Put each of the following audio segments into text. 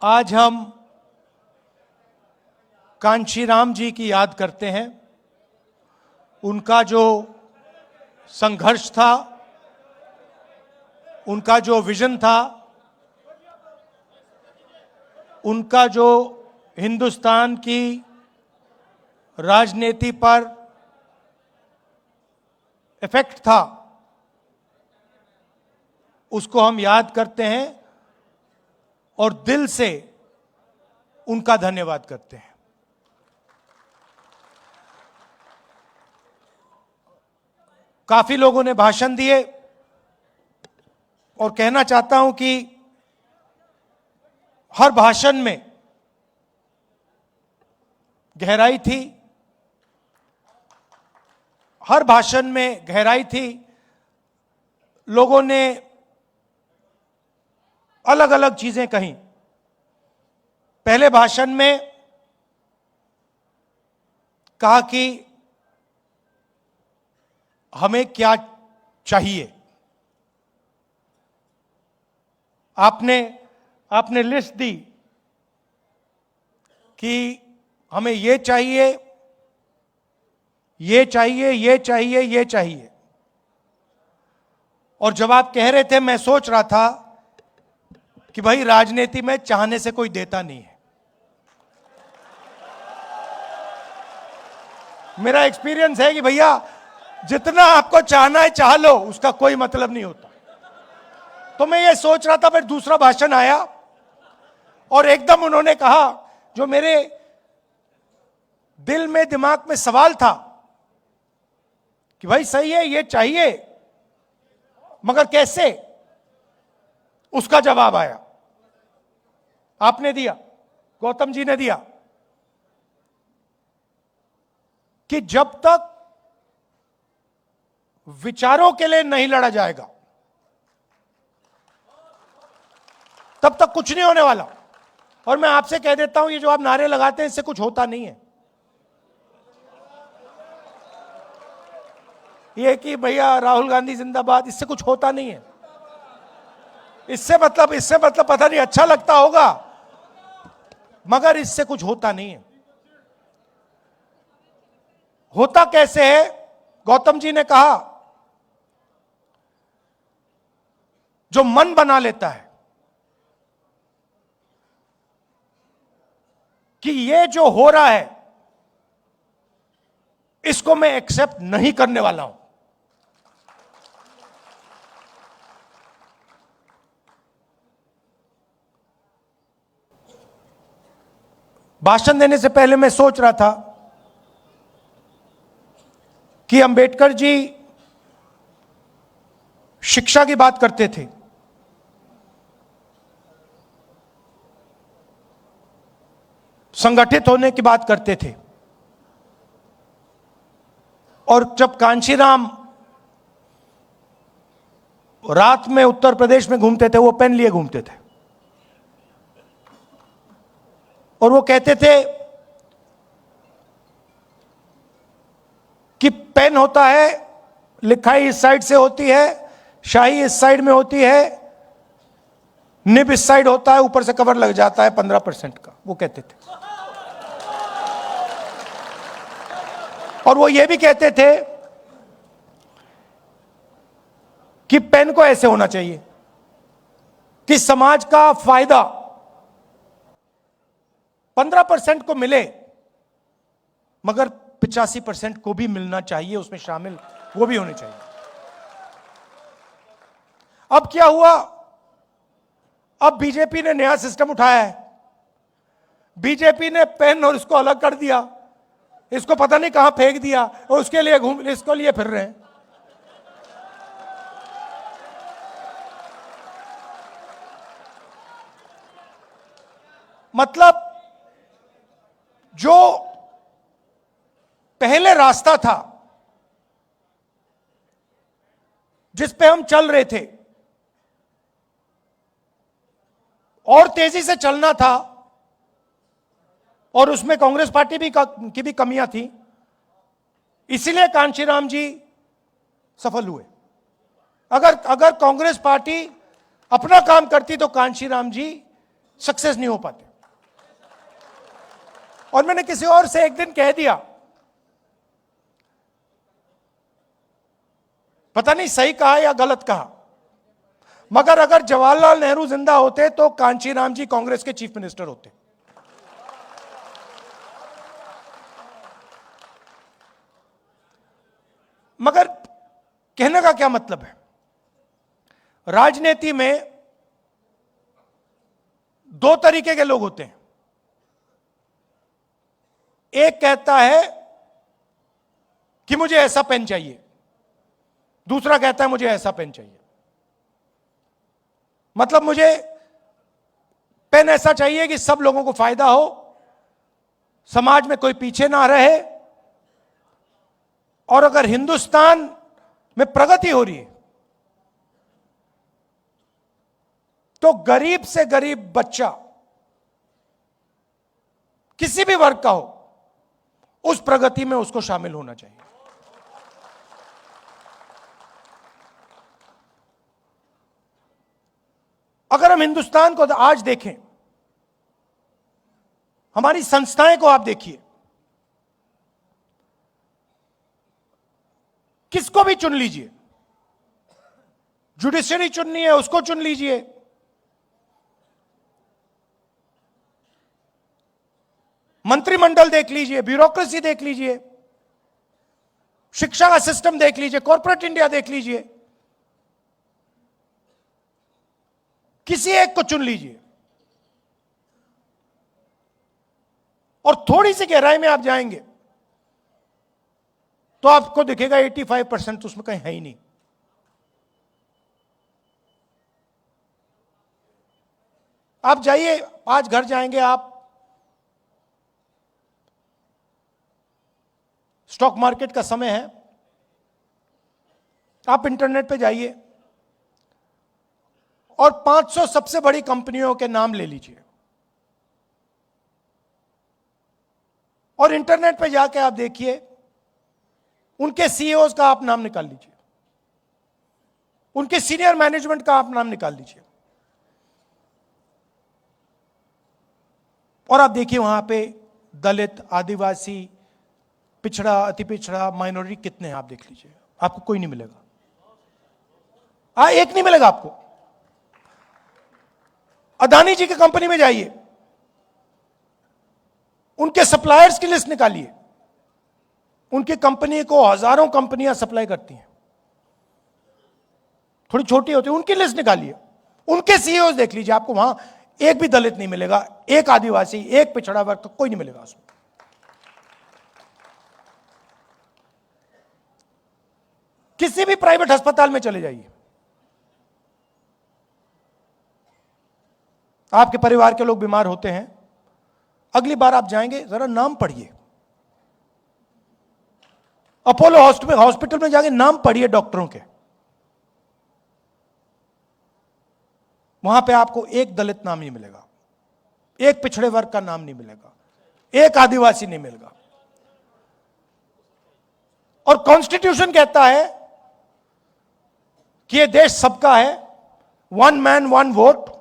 आज हम कांशीराम जी की याद करते हैं। उनका जो संघर्ष था, उनका जो विजन था, उनका जो हिंदुस्तान की राजनीति पर इफेक्ट था, उसको हम याद करते हैं और दिल से उनका धन्यवाद करते हैं। काफी लोगों ने भाषण दिए और कहना चाहता हूं कि हर भाषण में गहराई थी, हर भाषण में गहराई थी। लोगों ने अलग अलग चीजें कही। पहले भाषण में कहा कि हमें क्या चाहिए। आपने लिस्ट दी कि हमें ये चाहिए, ये चाहिए, ये चाहिए, ये चाहिए। और जब आप कह रहे थे, मैं सोच रहा था कि भाई राजनीति में चाहने से कोई देता नहीं है। मेरा एक्सपीरियंस है कि भैया जितना आपको चाहना है चाह लो, उसका कोई मतलब नहीं होता। तो मैं ये सोच रहा था, फिर दूसरा भाषण आया और एकदम उन्होंने कहा जो मेरे दिल में, दिमाग में सवाल था कि भाई सही है, ये चाहिए, मगर कैसे? उसका जवाब आया, आपने दिया, गौतम जी ने दिया कि जब तक विचारों के लिए नहीं लड़ा जाएगा तब तक कुछ नहीं होने वाला। और मैं आपसे कह देता हूं, ये जो आप नारे लगाते हैं, इससे कुछ होता नहीं है। ये कि भैया राहुल गांधी जिंदाबाद, इससे कुछ होता नहीं है। इससे मतलब पता नहीं अच्छा लगता होगा, मगर इससे कुछ होता नहीं है। होता कैसे है? गौतम जी ने कहा, जो मन बना लेता है कि ये जो हो रहा है इसको मैं एक्सेप्ट नहीं करने वाला हूं। भाषण देने से पहले मैं सोच रहा था कि अंबेडकर जी शिक्षा की बात करते थे, संगठित होने की बात करते थे, और जब कांशीराम रात में उत्तर प्रदेश में घूमते थे, वो पेन लिए घूमते थे और वो कहते थे कि पेन होता है, लिखाई इस साइड से होती है, शाही इस साइड में होती है, निब इस साइड होता है, ऊपर से कवर लग जाता है 15% का, वो कहते थे। और वो ये भी कहते थे कि पेन को ऐसे होना चाहिए कि समाज का फायदा 15% को मिले, मगर 85% को भी मिलना चाहिए, उसमें शामिल वो भी होने चाहिए। अब क्या हुआ? अब बीजेपी ने नया सिस्टम उठाया है। बीजेपी ने पेन और इसको अलग कर दिया, इसको पता नहीं कहां फेंक दिया, और उसके लिए इसको लिए फिर रहे हैं। मतलब जो पहले रास्ता था जिस पे हम चल रहे थे, और तेजी से चलना था, और उसमें कांग्रेस पार्टी की भी कमियां थी, इसीलिए कांशीराम जी सफल हुए। अगर कांग्रेस पार्टी अपना काम करती तो कांशीराम जी सक्सेस नहीं हो पाते। और मैंने किसी और से एक दिन कह दिया, पता नहीं सही कहा या गलत कहा, मगर अगर जवाहरलाल नेहरू जिंदा होते तो कांचीराम जी कांग्रेस के चीफ मिनिस्टर होते। मगर कहने का क्या मतलब है, राजनीति में दो तरीके के लोग होते हैं। एक कहता है कि मुझे ऐसा पेन चाहिए, दूसरा कहता है मुझे ऐसा पेन चाहिए। मतलब मुझे पेन ऐसा चाहिए कि सब लोगों को फायदा हो, समाज में कोई पीछे ना रहे, और अगर हिंदुस्तान में प्रगति हो रही है तो गरीब से गरीब बच्चा किसी भी वर्ग का हो, उस प्रगति में उसको शामिल होना चाहिए। अगर हम हिंदुस्तान को आज देखें, हमारी संस्थाएं को आप देखिए, किसको भी चुन लीजिए, जुडिशरी चुननी है उसको चुन लीजिए, मंत्रिमंडल देख लीजिए, ब्यूरोक्रेसी देख लीजिए, शिक्षा का सिस्टम देख लीजिए, कॉर्पोरेट इंडिया देख लीजिए, किसी एक को चुन लीजिए और थोड़ी सी गहराई में आप जाएंगे तो आपको दिखेगा 85% उसमें कहीं है ही नहीं। आप जाइए, आज घर जाएंगे आप, स्टॉक मार्केट का समय है, आप इंटरनेट पे जाइए और 500 सबसे बड़ी कंपनियों के नाम ले लीजिए और इंटरनेट पे जाके आप देखिए, उनके सीईओज का आप नाम निकाल लीजिए, उनके सीनियर मैनेजमेंट का आप नाम निकाल लीजिए और आप देखिए वहां पे दलित, आदिवासी, पिछड़ा, अति पिछड़ा, माइनॉरिटी कितने हैं आप देख लीजिए, आपको कोई नहीं मिलेगा। एक नहीं मिलेगा आपको। अदानी जी की कंपनी में जाइए, उनके सप्लायर्स की लिस्ट निकालिए, उनकी कंपनी को हजारों कंपनियां सप्लाई करती हैं, थोड़ी छोटी होती है, उनकी लिस्ट निकालिए, उनके सीईओ देख लीजिए, आपको वहां एक भी दलित नहीं मिलेगा, एक आदिवासी, एक पिछड़ा वर्ग, तो कोई नहीं मिलेगा उसमें। किसी भी प्राइवेट अस्पताल में चले जाइए, आपके परिवार के लोग बीमार होते हैं, अगली बार आप जाएंगे जरा नाम पढ़िए, अपोलो हॉस्पिटल में जाके नाम पढ़िए डॉक्टरों के, वहां पे आपको एक दलित नाम नहीं मिलेगा, एक पिछड़े वर्ग का नाम नहीं मिलेगा, एक आदिवासी नहीं मिलेगा। और कॉन्स्टिट्यूशन कहता है कि यह देश सबका है, वन मैन वन वोट,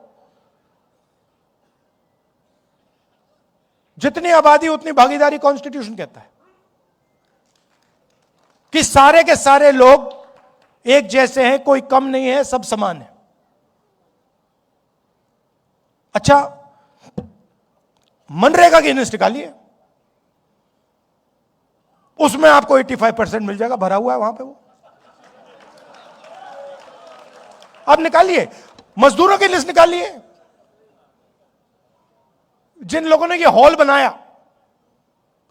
जितनी आबादी उतनी भागीदारी, कॉन्स्टिट्यूशन कहता है कि सारे के सारे लोग एक जैसे हैं, कोई कम नहीं है, सब समान है। अच्छा, मनरेगा की लिस्ट निकालिए, उसमें आपको 85% मिल जाएगा, भरा हुआ है वहां पे वो, आप निकालिए। मजदूरों की लिस्ट निकालिए, जिन लोगों ने ये हॉल बनाया,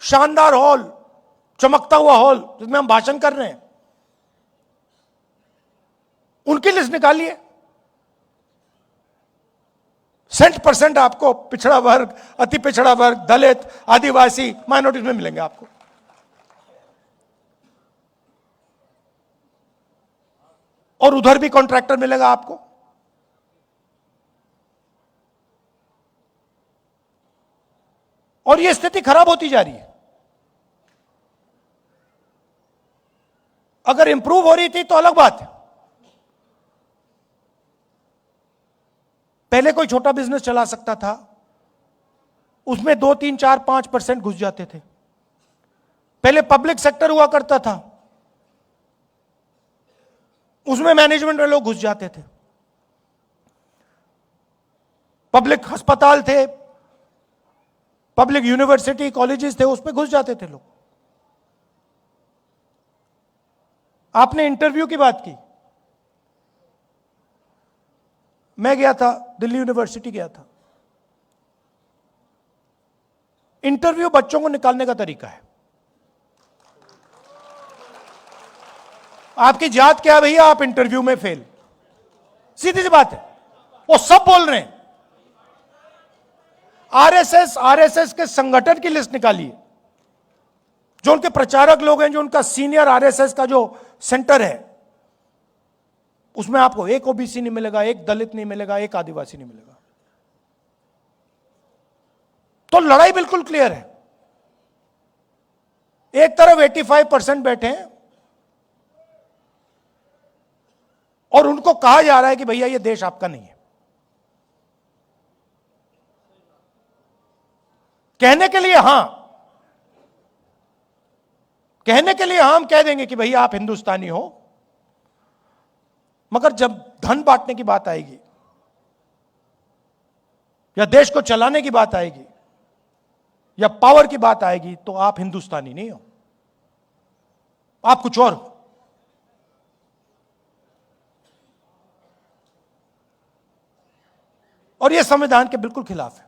शानदार हॉल, चमकता हुआ हॉल जिसमें हम भाषण कर रहे हैं, उनकी लिस्ट निकालिए। 60% आपको पिछड़ा वर्ग, अति पिछड़ा वर्ग, दलित, आदिवासी, माइनॉरिटीज में मिलेंगे आपको। और उधर भी कॉन्ट्रैक्टर मिलेगा आपको। और यह स्थिति खराब होती जा रही है। अगर इंप्रूव हो रही थी तो अलग बात है। पहले कोई छोटा बिजनेस चला सकता था, उसमें 2, 3, 4, 5% घुस जाते थे। पहले पब्लिक सेक्टर हुआ करता था, उसमें मैनेजमेंट में लोग घुस जाते थे। पब्लिक अस्पताल थे, पब्लिक यूनिवर्सिटी कॉलेजेस थे, उसमें घुस जाते थे लोग। आपने इंटरव्यू की बात की, मैं गया था, दिल्ली यूनिवर्सिटी गया था। इंटरव्यू बच्चों को निकालने का तरीका है। आपकी जात क्या है भैया, आप इंटरव्यू में फेल, सीधी सी बात है। वो सब बोल रहे हैं। आरएसएस के संगठन की लिस्ट निकालिए, जो उनके प्रचारक लोग हैं, जो उनका सीनियर आरएसएस का जो सेंटर है, उसमें आपको एक ओबीसी नहीं मिलेगा, एक दलित नहीं मिलेगा, एक आदिवासी नहीं मिलेगा। तो लड़ाई बिल्कुल क्लियर है। एक तरफ 85% बैठे हैं और उनको कहा जा रहा है कि भैया ये देश आपका नहीं है। कहने के लिए हां, कहने के लिए हम कह देंगे कि भैया आप हिंदुस्तानी हो, मगर जब धन बांटने की बात आएगी या देश को चलाने की बात आएगी या पावर की बात आएगी, तो आप हिंदुस्तानी नहीं हो, आप कुछ और हो। और यह संविधान के बिल्कुल खिलाफ है।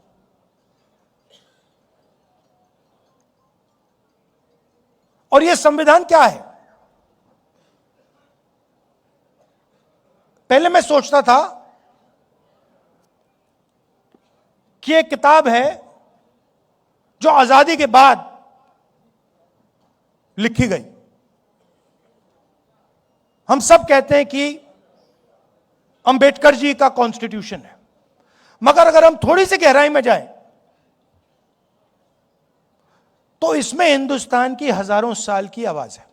और यह संविधान क्या है? पहले मैं सोचता था कि एक किताब है जो आजादी के बाद लिखी गई। हम सब कहते हैं कि अंबेडकर जी का कॉन्स्टिट्यूशन है, मगर अगर हम थोड़ी सी गहराई में जाएं तो इसमें हिंदुस्तान की हजारों साल की आवाज है।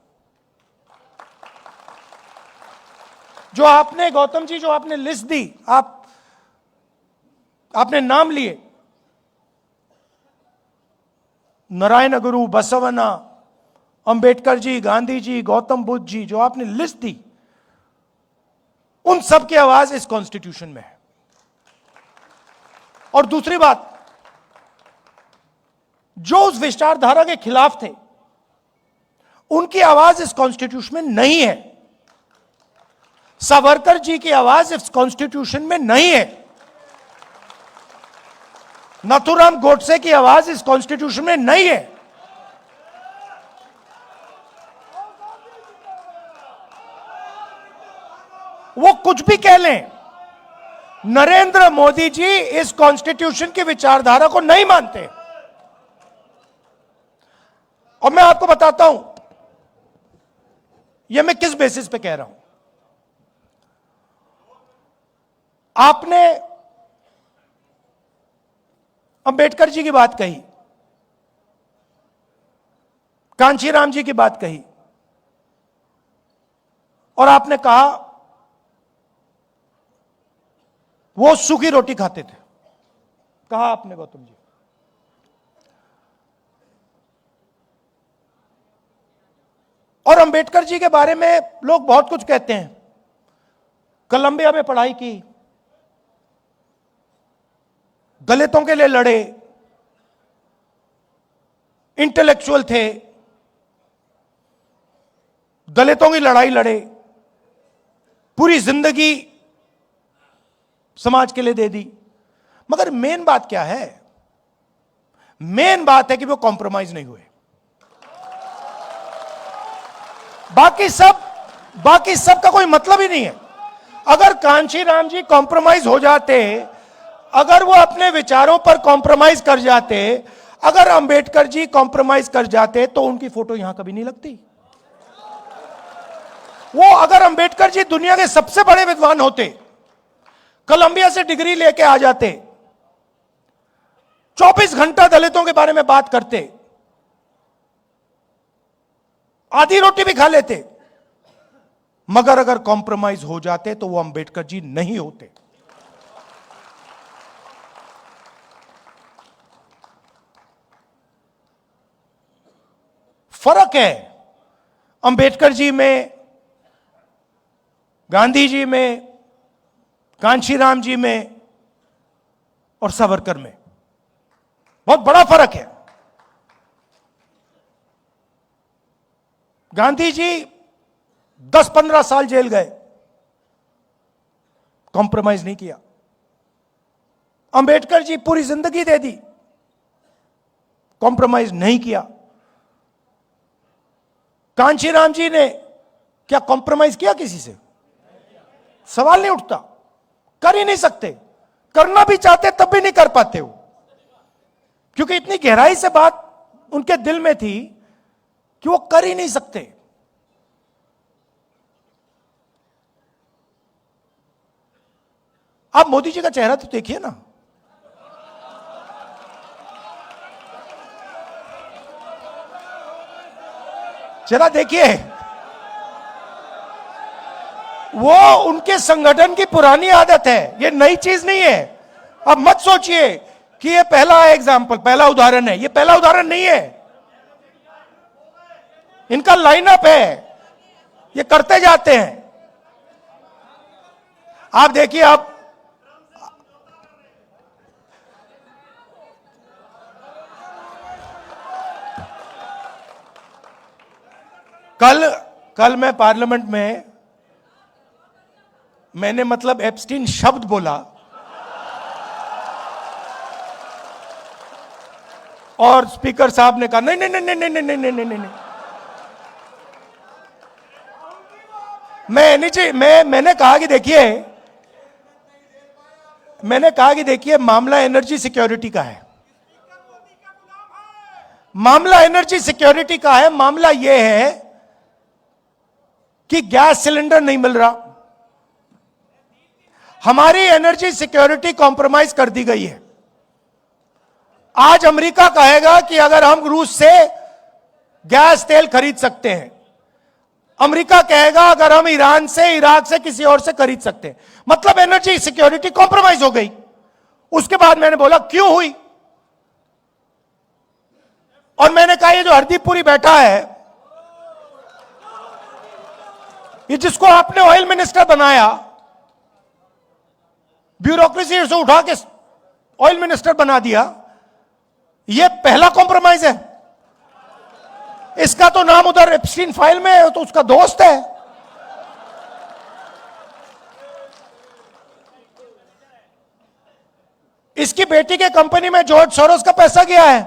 जो आपने, गौतम जी, जो आपने लिस्ट दी, आपने नाम लिए, नारायण गुरु, बसवन्ना, अंबेडकर जी, गांधी जी, गौतम बुद्ध जी, जो आपने लिस्ट दी, उन सब की आवाज इस कॉन्स्टिट्यूशन में है। और दूसरी बात, जो उस विचारधारा के खिलाफ थे, उनकी आवाज इस कॉन्स्टिट्यूशन में नहीं है। सावरकर जी की आवाज इस कॉन्स्टिट्यूशन में नहीं है। नाथूराम गोडसे की आवाज इस कॉन्स्टिट्यूशन में नहीं है। वो कुछ भी कह लें, नरेंद्र मोदी जी इस कॉन्स्टिट्यूशन की विचारधारा को नहीं मानते। और मैं आपको बताता हूं यह मैं किस बेसिस पे कह रहा हूं। आपने अंबेडकर जी की बात कही, कांशीराम जी की बात कही, और आपने कहा वो सूखी रोटी खाते थे, कहा आपने गौतम जी। और अंबेडकर जी के बारे में लोग बहुत कुछ कहते हैं। कोलंबिया में पढ़ाई की, दलितों के लिए लड़े, इंटेलेक्चुअल थे, दलितों की लड़ाई लड़े, पूरी जिंदगी समाज के लिए दे दी। मगर मेन बात क्या है? मेन बात है कि वो कॉम्प्रोमाइज नहीं हुए। बाकी सब का कोई मतलब ही नहीं है। अगर कांशीराम जी कॉम्प्रोमाइज हो जाते, अगर वो अपने विचारों पर कॉम्प्रोमाइज कर जाते, अगर अंबेडकर जी कॉम्प्रोमाइज कर जाते, तो उनकी फोटो यहां कभी नहीं लगती। वो, अगर अंबेडकर जी दुनिया के सबसे बड़े विद्वान होते, कोलंबिया से डिग्री लेके आ जाते, 24 घंटा दलितों के बारे में बात करते, आधी रोटी भी खा लेते, मगर अगर कॉम्प्रोमाइज हो जाते तो वो अंबेडकर जी नहीं होते। फर्क है अंबेडकर जी में, गांधी जी में, कांशीराम जी में और सावरकर में। बहुत बड़ा फर्क है। गांधी जी 10-15 साल जेल गए, कॉम्प्रोमाइज नहीं किया। अंबेडकर जी पूरी जिंदगी दे दी, कॉम्प्रोमाइज नहीं किया। कांशीराम जी ने क्या कॉम्प्रोमाइज किया किसी से? सवाल नहीं उठता, कर ही नहीं सकते। करना भी चाहते तब भी नहीं कर पाते हो, क्योंकि इतनी गहराई से बात उनके दिल में थी कि वो कर ही नहीं सकते। आप मोदी जी का चेहरा तो देखिए ना, जरा देखिए। वो उनके संगठन की पुरानी आदत है, ये नई चीज नहीं है। अब मत सोचिए कि ये पहला एग्जाम्पल, पहला उदाहरण है। ये पहला उदाहरण नहीं है, इनका लाइनअप है, ये करते जाते हैं। आप देखिए, आप कल मैं पार्लियामेंट में मैंने मतलब एप्स्टीन शब्द बोला और स्पीकर साहब ने कहा नहीं नहीं नहीं नहीं नहीं नहीं नहीं नहीं नहीं। मैंने कहा कि देखिए मामला एनर्जी सिक्योरिटी का है। मामला एनर्जी सिक्योरिटी का है। मामला यह है कि गैस सिलेंडर नहीं मिल रहा, हमारी एनर्जी सिक्योरिटी कॉम्प्रोमाइज कर दी गई है। आज अमेरिका कहेगा कि अगर हम रूस से गैस तेल खरीद सकते हैं, अमेरिका कहेगा अगर हम ईरान से, इराक से, किसी और से खरीद सकते हैं, मतलब एनर्जी सिक्योरिटी कॉम्प्रोमाइज हो गई। उसके बाद मैंने बोला क्यों हुई, और मैंने कहा ये जो हरदीपपुरी बैठा है, ये जिसको आपने ऑयल मिनिस्टर बनाया, ब्यूरोक्रेसी से उठा के ऑयल मिनिस्टर बना दिया, ये पहला कॉम्प्रोमाइज है। इसका तो नाम उधर एप्स्टीन फाइल में है, तो उसका दोस्त है। इसकी बेटी के कंपनी में जॉर्ज सोरोस का पैसा गया है।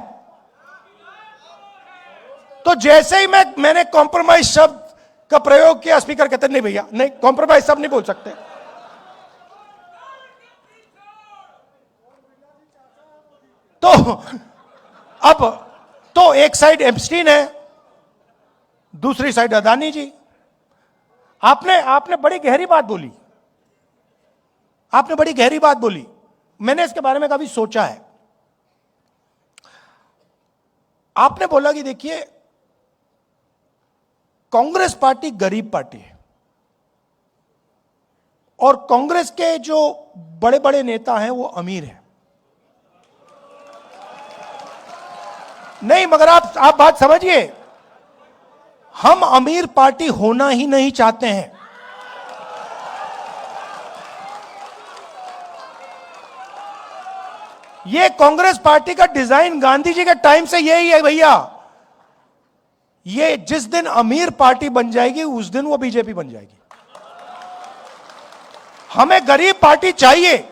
तो जैसे ही मैंने कॉम्प्रोमाइज शब्द का प्रयोग किया, स्पीकर कहते नहीं भैया नहीं, कॉम्प्रोमाइज शब्द नहीं बोल सकते। तो अब तो एक साइड एप्स्टीन है, दूसरी साइड अदानी जी। आपने बड़ी गहरी बात बोली, आपने बड़ी गहरी बात बोली। मैंने इसके बारे में कभी सोचा है। आपने बोला कि देखिए कांग्रेस पार्टी गरीब पार्टी है और कांग्रेस के जो बड़े बड़े नेता हैं वो अमीर हैं। नहीं, मगर आप बात समझिए, हम अमीर पार्टी होना ही नहीं चाहते हैं। ये कांग्रेस पार्टी का डिजाइन गांधी जी के टाइम से यही है भैया। ये जिस दिन अमीर पार्टी बन जाएगी उस दिन वो बीजेपी बन जाएगी। हमें गरीब पार्टी चाहिए।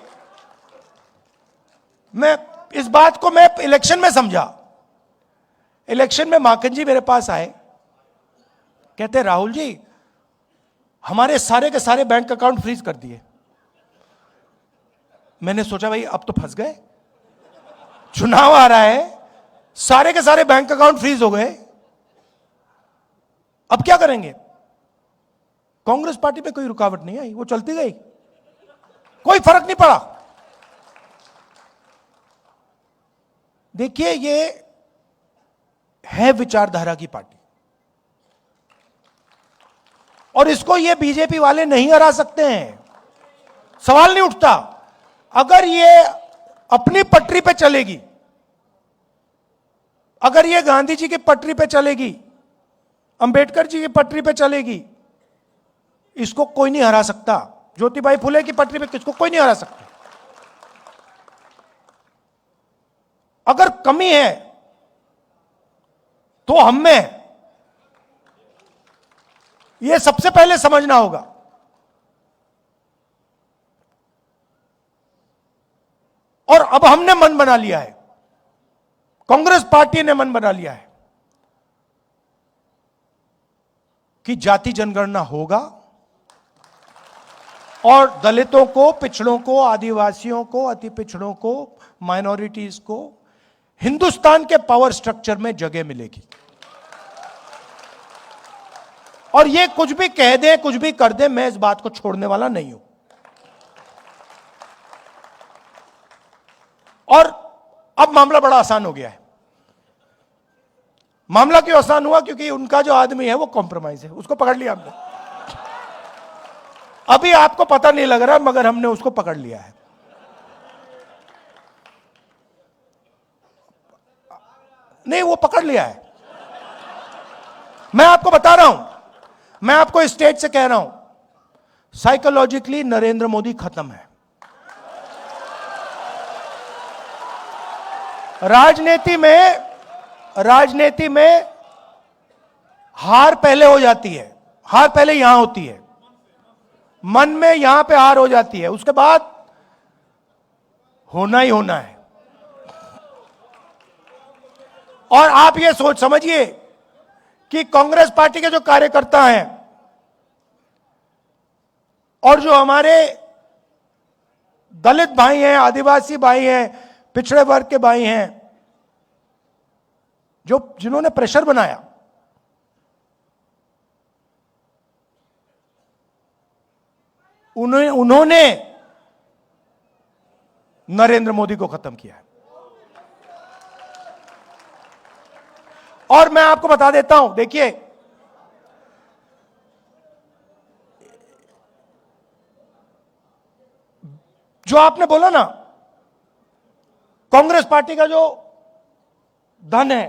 मैं इस बात को मैं इलेक्शन में समझा। इलेक्शन में माखन जी मेरे पास आए, कहते राहुल जी हमारे सारे के सारे बैंक अकाउंट फ्रीज कर दिए। मैंने सोचा भाई अब तो फंस गए, चुनाव आ रहा है, सारे के सारे बैंक अकाउंट फ्रीज हो गए, अब क्या करेंगे। कांग्रेस पार्टी पे कोई रुकावट नहीं आई, वो चलती गई, कोई फर्क नहीं पड़ा। देखिए ये है विचारधारा की पार्टी और इसको ये बीजेपी वाले नहीं हरा सकते हैं, सवाल नहीं उठता। अगर ये अपनी पटरी पे चलेगी, अगर ये गांधी जी की पटरी पे चलेगी अंबेडकर जी की पटरी पे चलेगी, इसको कोई नहीं हरा सकता। ज्योतिबाई फुले की पटरी पे किसको कोई नहीं हरा सकता। अगर कमी है तो हम में है, यह सबसे पहले समझना होगा। और अब हमने मन बना लिया है, कांग्रेस पार्टी ने मन बना लिया है कि जाति जनगणना होगा और दलितों को, पिछड़ों को, आदिवासियों को, अति पिछड़ों को, माइनॉरिटीज को हिंदुस्तान के पावर स्ट्रक्चर में जगह मिलेगी। और ये कुछ भी कह दे, कुछ भी कर दे, मैं इस बात को छोड़ने वाला नहीं हूं। और अब मामला बड़ा आसान हो गया है। मामला क्यों आसान हुआ? क्योंकि उनका जो आदमी है वो कॉम्प्रोमाइज है, उसको पकड़ लिया हमने। अभी आपको पता नहीं लग रहा, मगर हमने उसको पकड़ लिया है। नहीं, वो पकड़ लिया है। मैं आपको बता रहा हूं, मैं आपको स्टेज से कह रहा हूं, साइकोलॉजिकली नरेंद्र मोदी खत्म है। राजनीति में हार पहले हो जाती है, हार पहले यहां होती है, मन में यहां पे हार हो जाती है, उसके बाद होना ही होना है। और आप ये सोच समझिए कि कांग्रेस पार्टी के जो कार्यकर्ता हैं और जो हमारे दलित भाई हैं, आदिवासी भाई हैं, पिछड़े वर्ग के भाई हैं, जिन्होंने प्रेशर बनाया, उन्होंने नरेंद्र मोदी को खत्म किया है। और मैं आपको बता देता हूं, देखिए, जो आपने बोला ना, कांग्रेस पार्टी का जो धन है,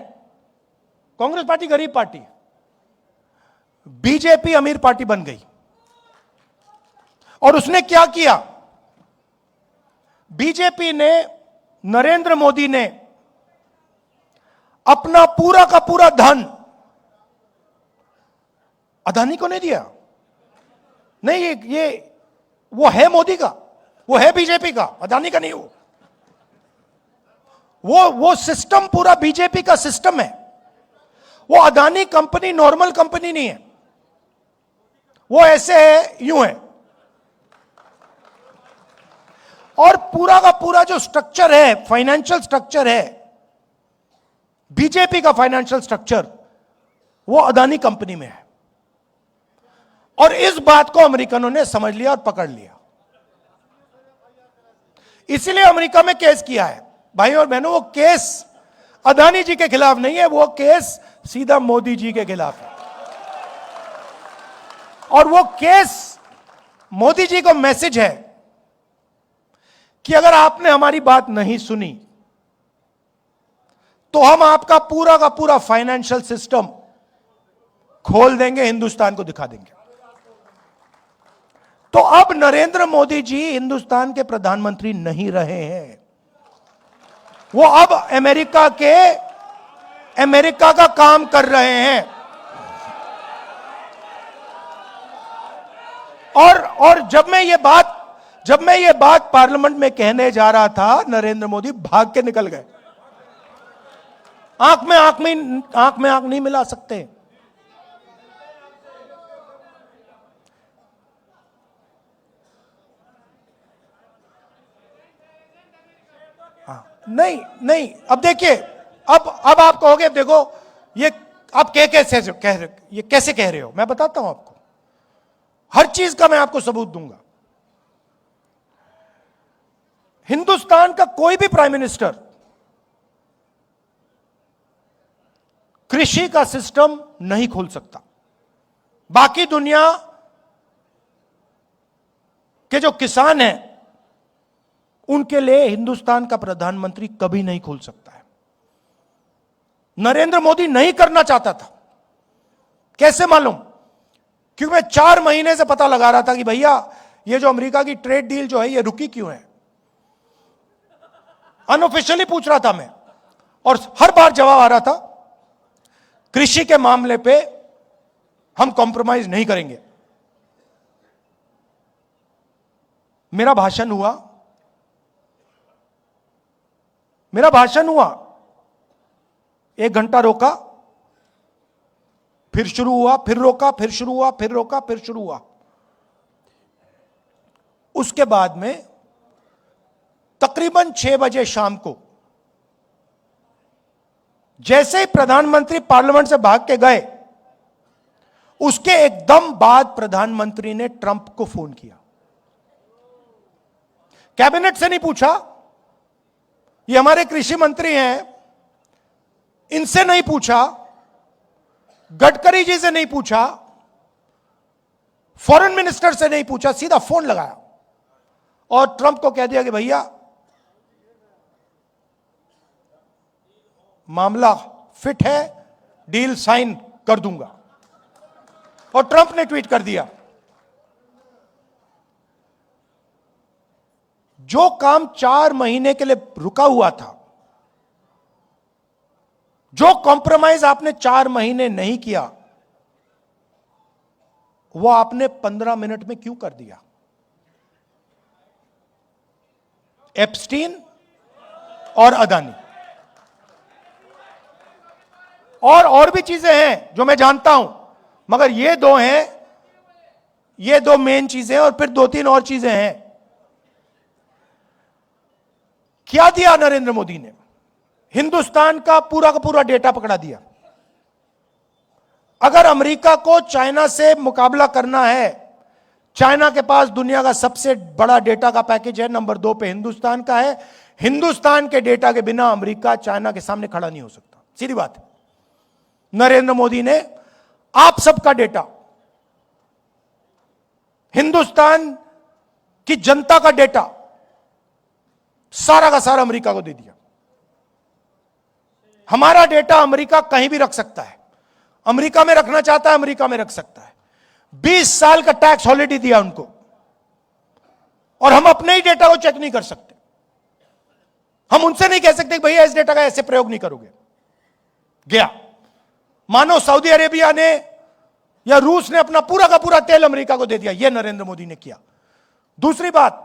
कांग्रेस पार्टी गरीब पार्टी, बीजेपी अमीर पार्टी बन गई। और उसने क्या किया? बीजेपी ने, नरेंद्र मोदी ने अपना पूरा का पूरा धन अदानी को नहीं दिया। नहीं, ये वो है मोदी का, वो है बीजेपी का, अदानी का नहीं। वो सिस्टम पूरा बीजेपी का सिस्टम है। वो अदानी कंपनी नॉर्मल कंपनी नहीं है, वो ऐसे है, यूं है। और पूरा का पूरा जो स्ट्रक्चर है, फाइनेंशियल स्ट्रक्चर है, बीजेपी का फाइनेंशियल स्ट्रक्चर, वो अदानी कंपनी में है। और इस बात को अमेरिकनों ने समझ लिया और पकड़ लिया। इसलिए अमेरिका में केस किया है। भाई और बहनों, वो केस अदानी जी के खिलाफ नहीं है, वो केस सीधा मोदी जी के खिलाफ है। और वो केस मोदी जी को मैसेज है कि अगर आपने हमारी बात नहीं सुनी तो हम आपका पूरा का पूरा फाइनेंशियल सिस्टम खोल देंगे, हिंदुस्तान को दिखा देंगे। तो अब नरेंद्र मोदी जी हिंदुस्तान के प्रधानमंत्री नहीं रहे हैं, वो अब अमेरिका का काम कर रहे हैं। और जब मैं ये बात पार्लियामेंट में कहने जा रहा था, नरेंद्र मोदी भाग के निकल गए। आंख में आंख नहीं मिला सकते। नहीं, अब देखिए, अब आप कहोगे, देखो ये आप कैसे कह रहे हो? मैं बताता हूं आपको, हर चीज का मैं आपको सबूत दूंगा। हिंदुस्तान का कोई भी प्राइम मिनिस्टर कृषि का सिस्टम नहीं खोल सकता। बाकी दुनिया के जो किसान हैं, उनके लिए हिंदुस्तान का प्रधानमंत्री कभी नहीं खोल सकता है। नरेंद्र मोदी नहीं करना चाहता था, कैसे मालूम? क्योंकि मैं 4 महीने से पता लगा रहा था कि भैया ये जो अमेरिका की ट्रेड डील जो है ये रुकी क्यों है। अनऑफिशियली पूछ रहा था मैं, और हर बार जवाब आ रहा था, कृषि के मामले पे हम कॉम्प्रोमाइज नहीं करेंगे। मेरा भाषण हुआ, 1 घंटा रोका, फिर शुरू हुआ, फिर रोका, फिर शुरू हुआ, फिर रोका, फिर शुरू हुआ। उसके बाद में तकरीबन 6 बजे शाम को जैसे ही प्रधानमंत्री पार्लियामेंट से भाग के गए, उसके एकदम बाद प्रधानमंत्री ने ट्रंप को फोन किया। कैबिनेट से नहीं पूछा, ये हमारे कृषि मंत्री हैं, इनसे नहीं पूछा, गडकरी जी से नहीं पूछा, फॉरेन मिनिस्टर से नहीं पूछा, सीधा फोन लगाया और ट्रंप को कह दिया कि भैया मामला फिट है, डील साइन कर दूंगा। और ट्रंप ने ट्वीट कर दिया, जो काम 4 महीने के लिए रुका हुआ था, जो कॉम्प्रोमाइज आपने 4 महीने नहीं किया, वो आपने 15 मिनट में क्यों कर दिया? एप्स्टीन और अदानी और भी चीजें हैं जो मैं जानता हूं, मगर ये 2 हैं, ये 2 मेन चीजें, और फिर 2-3 और चीजें हैं। क्या दिया नरेंद्र मोदी ने? हिंदुस्तान का पूरा डेटा पकड़ा दिया। अगर अमेरिका को चाइना से मुकाबला करना है, चाइना के पास दुनिया का सबसे बड़ा डेटा का पैकेज है, नंबर 2 पे हिंदुस्तान का है। हिंदुस्तान के डेटा के बिना अमेरिका चाइना के सामने खड़ा नहीं हो सकता, सीधी बात है। नरेंद्र मोदी ने आप सबका डेटा, हिंदुस्तान की जनता का डेटा, सारा का सारा अमेरिका को दे दिया। हमारा डेटा अमेरिका कहीं भी रख सकता है, अमेरिका में रखना चाहता है अमेरिका में रख सकता है। 20 साल का टैक्स हॉलिडे दिया उनको, और हम अपने ही डेटा को चेक नहीं कर सकते। हम उनसे नहीं कह सकते कि भैया इस डेटा का ऐसे प्रयोग नहीं करोगे। गया, मानो सऊदी अरेबिया ने या रूस ने अपना पूरा का पूरा तेल अमेरिका को दे दिया। यह नरेंद्र मोदी ने किया। दूसरी बात,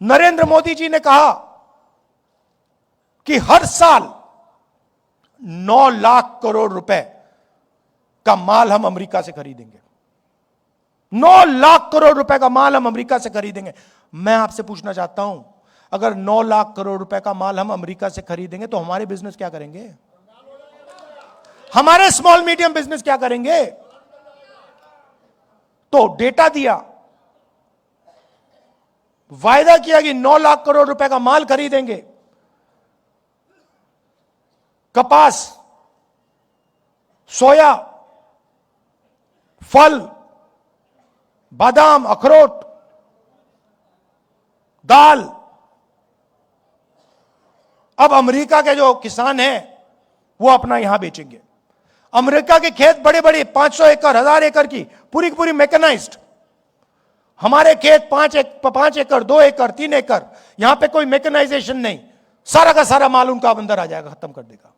नरेंद्र मोदी जी ने कहा कि हर साल 9 लाख करोड़ रुपए का माल हम अमेरिका से खरीदेंगे। 9 लाख करोड़ रुपए का माल हम अमेरिका से खरीदेंगे। मैं आपसे पूछना चाहता हूं, अगर 9 लाख करोड़ रुपए का माल हम अमेरिका से खरीदेंगे तो हमारे बिजनेस क्या करेंगे? हमारे स्मॉल मीडियम बिजनेस क्या करेंगे? तो डेटा दिया, वायदा किया कि 9 लाख करोड़ रुपए का माल खरीदेंगे। कपास, सोया, फल, बादाम, अखरोट, दाल। अब अमेरिका के जो किसान हैं वो अपना यहां बेचेंगे। अमेरिका के खेत बड़े बड़े 500 एकड़, 1000 एकड़ की पूरी मैकेनाइज्ड। हमारे खेत 5 एकड़, 2 एकड़, 3 एकड़, यहां पे कोई मैकेनाइजेशन नहीं। सारा का सारा माल उनका अंदर आ जाएगा, खत्म कर देगा।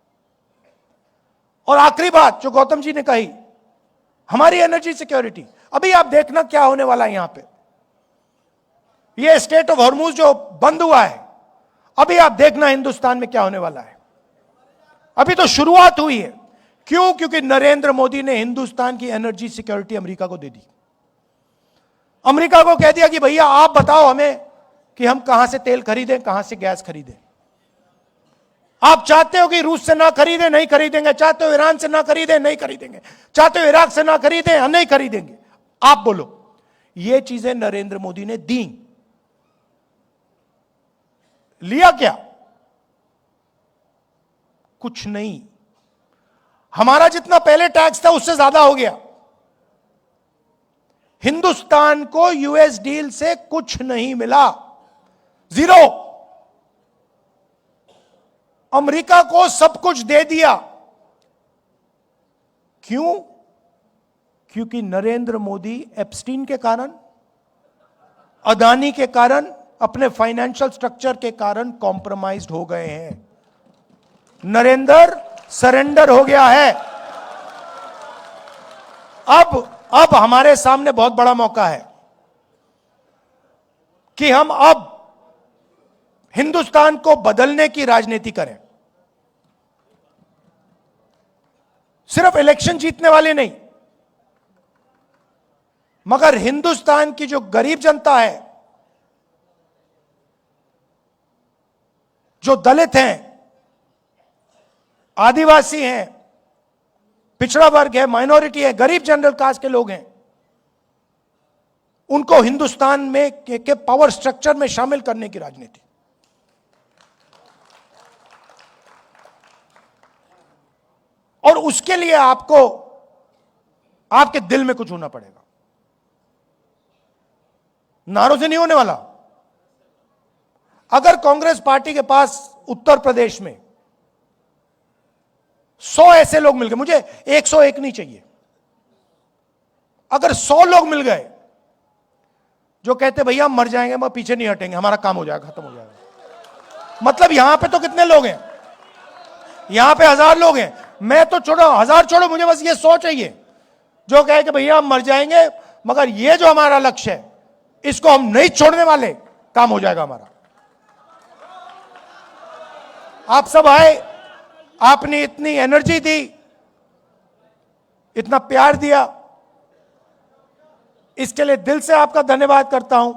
और आखिरी बात जो गौतम जी ने कही, हमारी एनर्जी सिक्योरिटी। अभी आप देखना क्या होने वाला है यहां पे। ये स्टेट ऑफ हॉर्मुज जो बंद हुआ है, अभी आप देखना हिंदुस्तान में क्या होने वाला है। अभी तो शुरुआत हुई है। क्यों? क्योंकि नरेंद्र मोदी ने हिंदुस्तान की एनर्जी सिक्योरिटी अमेरिका को दे दी। अमेरिका को कह दिया कि भैया आप बताओ हमें कि हम कहां से तेल खरीदें, कहां से गैस खरीदें। आप चाहते हो कि रूस से ना खरीदें, नहीं खरीदेंगे। चाहते हो ईरान से ना खरीदें, नहीं खरीदेंगे। चाहते हो इराक से ना खरीदें, नहीं खरीदेंगे। आप बोलो। ये चीजें नरेंद्र मोदी ने दी। लिया क्या? कुछ नहीं। हमारा जितना पहले टैक्स था उससे ज्यादा हो गया। हिंदुस्तान को यूएस डील से कुछ नहीं मिला, 0। अमेरिका को सब कुछ दे दिया। क्यों? क्योंकि नरेंद्र मोदी एप्स्टीन के कारण, अदानी के कारण, अपने फाइनेंशियल स्ट्रक्चर के कारण कॉम्प्रोमाइज्ड हो गए हैं। नरेंद्र सरेंडर हो गया है। अब हमारे सामने बहुत बड़ा मौका है कि हम अब हिंदुस्तान को बदलने की राजनीति करें। सिर्फ इलेक्शन जीतने वाले नहीं, मगर हिंदुस्तान की जो गरीब जनता है, जो दलित हैं, आदिवासी हैं, पिछड़ा वर्ग है, माइनॉरिटी है, गरीब जनरल कास्ट के लोग हैं, उनको हिंदुस्तान में के पावर स्ट्रक्चर में शामिल करने की राजनीति। और उसके लिए आपको आपके दिल में कुछ होना पड़ेगा। नारों से नहीं होने वाला। अगर कांग्रेस पार्टी के पास उत्तर प्रदेश में 100 ऐसे लोग मिल गए, मुझे 101 नहीं चाहिए, अगर 100 लोग मिल गए जो कहते भैया हम मर जाएंगे मगर पीछे नहीं हटेंगे, हमारा काम हो जाएगा, खत्म हो जाएगा। मतलब यहां पे तो कितने लोग हैं? यहां पे 1000 लोग हैं। मैं तो छोड़ो, 1000 छोड़ो, मुझे बस ये 100 चाहिए जो कहे कि भैया हम मर जाएंगे मगर ये जो हमारा लक्ष्य है इसको हम नहीं छोड़ने वाले, काम हो जाएगा हमारा। आप सब आए, आपने इतनी एनर्जी दी, इतना प्यार दिया, इसके लिए दिल से आपका धन्यवाद करता हूं।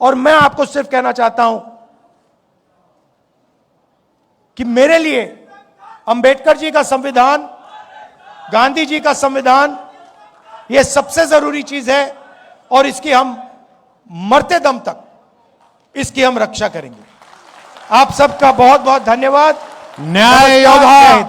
और मैं आपको सिर्फ कहना चाहता हूं कि मेरे लिए अंबेडकर जी का संविधान, गांधी जी का संविधान, यह सबसे जरूरी चीज है और इसकी हम मरते दम तक इसकी हम रक्षा करेंगे। आप सबका बहुत बहुत धन्यवाद। न्याय योद्धा